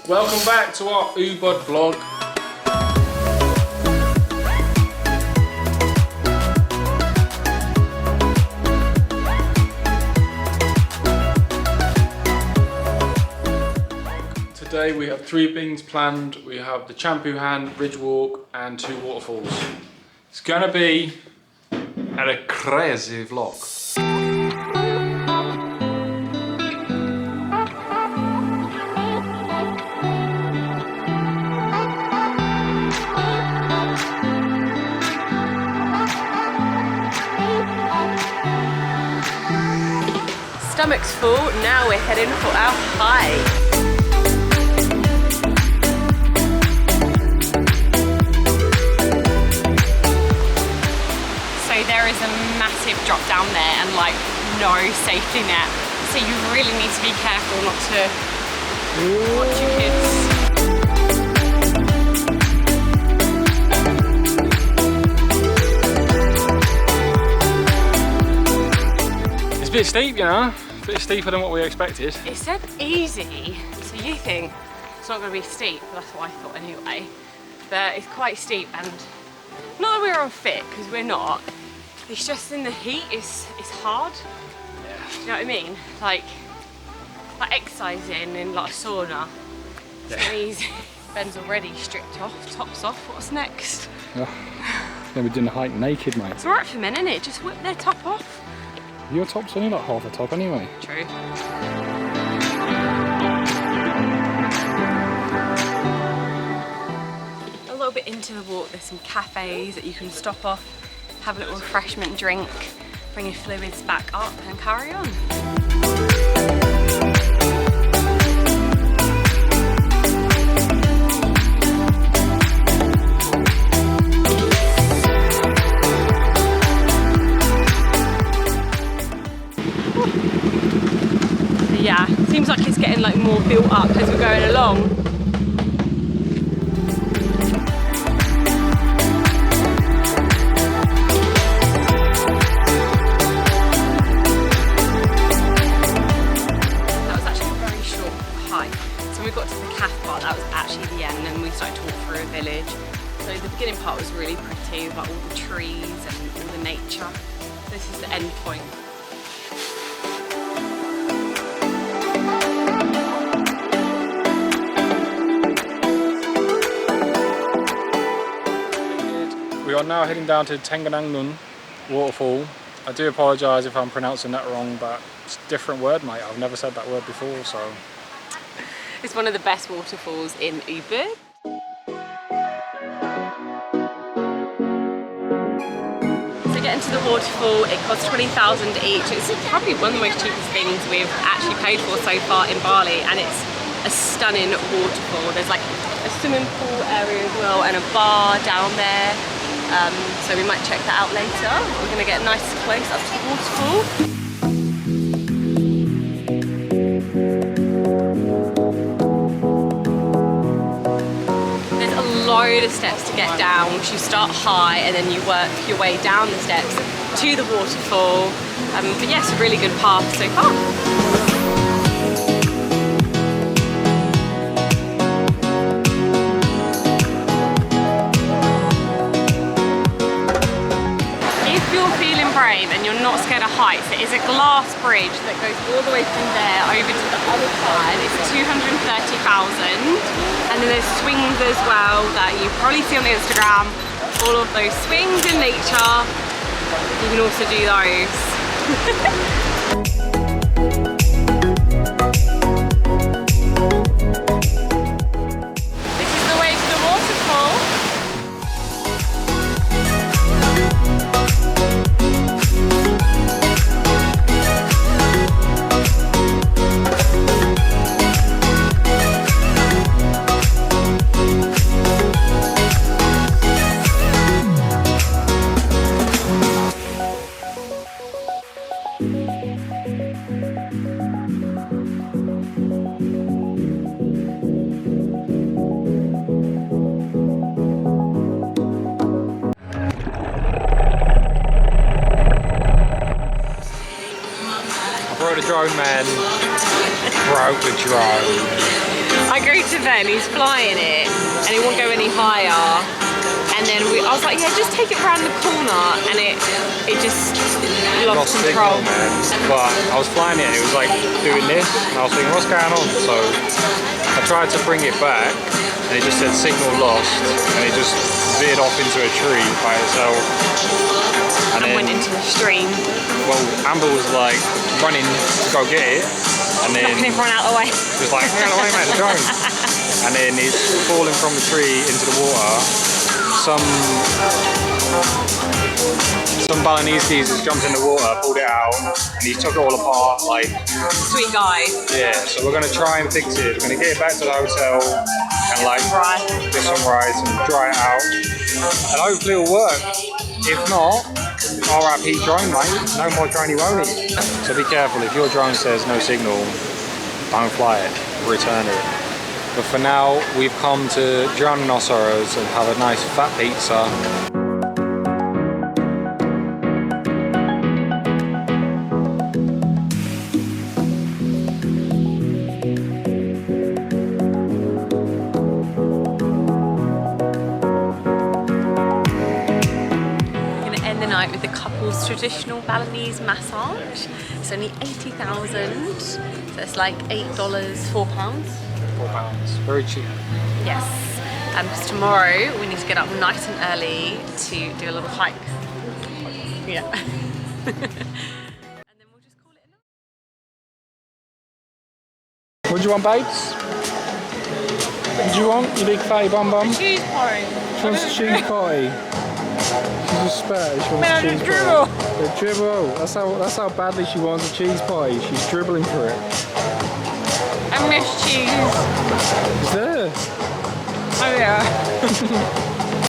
Welcome back to our UBUD vlog. Today we have 3 things planned. We have the Campuhan Bridge Walk and 2 waterfalls. It's gonna be a crazy vlog. Stomach's full, now we're heading for our hike. So there is a massive drop down there and like no safety net. So you really need to be careful not to watch your kids. It's a bit steep, you know? A bit steeper than what we expected. It said easy, so you think it's not going to be steep, that's what I thought anyway. But it's quite steep, and not that we're unfit, because we're not. It's just in the heat, it's hard. Yeah. Do you know what I mean? Like exercising in like a sauna. It's not easy. Ben's already stripped off, tops off. What's next? Oh, gonna be doing the hike naked, mate. It's alright for men, isn't it? Just whip their top off. Your top's only like half the top anyway. True. A little bit into the walk, there's some cafes that you can stop off, have a little refreshment drink, bring your fluids back up and carry on. Yeah, seems like it's getting like more built up as we're going along. That was actually a very short hike. So when we got to the calf part, that was actually the end, and we started to walk through a village. So the beginning part was really pretty, with like all the trees and all the nature. This is the end point. We are now heading down to Tegenungan Waterfall. I do apologise if I'm pronouncing that wrong, but it's a different word, mate. I've never said that word before, so. It's one of the best waterfalls in UBUD. So getting to the waterfall, it costs 20,000 each. It's probably one of the most cheapest things we've actually paid for so far in Bali, and it's a stunning waterfall. There's like a swimming pool area as well and a bar down there. So we might check that out later. We're going to get nice close up to the waterfall. There's a load of steps to get down, which you start high and then you work your way down the steps to the waterfall. But yes, a really good path so far. Brave and you're not scared of heights, it is a glass bridge that goes all the way from there over to the other side. It's 230,000, and then there's swings as well that you probably see on Instagram. All of those swings in nature, you can also do those. This is the way to the waterfall. drone man broke the drone. I go to Ben, he's flying it, and he won't go any higher. And then I was like, yeah, just take it around the corner, and it just lost control. Signal, man. But I was flying it, and it was like doing this, and I was thinking, what's going on? So I tried to bring it back, and it just said signal lost, and it just veered off into a tree by itself. And then went into the stream. Well, Amber was like running to go get it, and then knocking everyone out of the way. Just like, get away, mate, the drone. And then it's falling from the tree into the water. Some Balinese geezers jumped in the water, pulled it out, and he took it all apart. Like, sweet guy. Yeah, so we're gonna try and fix it. We're gonna get it back to the hotel and like get some rice and dry it out, and hopefully it'll work. If not, RIP drone, mate. No more droney woney. So be careful. If your drone says no signal, don't fly it. Return it. But for now, we've come to drown in our sorrows and have a nice fat pizza. With the couple's traditional Balinese massage. It's only 80,000, so it's like $8, £4. £4, very cheap. Yes, because tomorrow we need to get up nice and early to do a little hike. Yeah. And then we'll just call it a night. What do you want, babes? What do you want, you big fatty bum bum? Cheese pie. She wants a cheese pie. She's a spare. She wants a cheese dribble. pie. The dribble. That's how badly she wants a cheese pie. She's dribbling for it. I miss cheese. Is there? Oh yeah.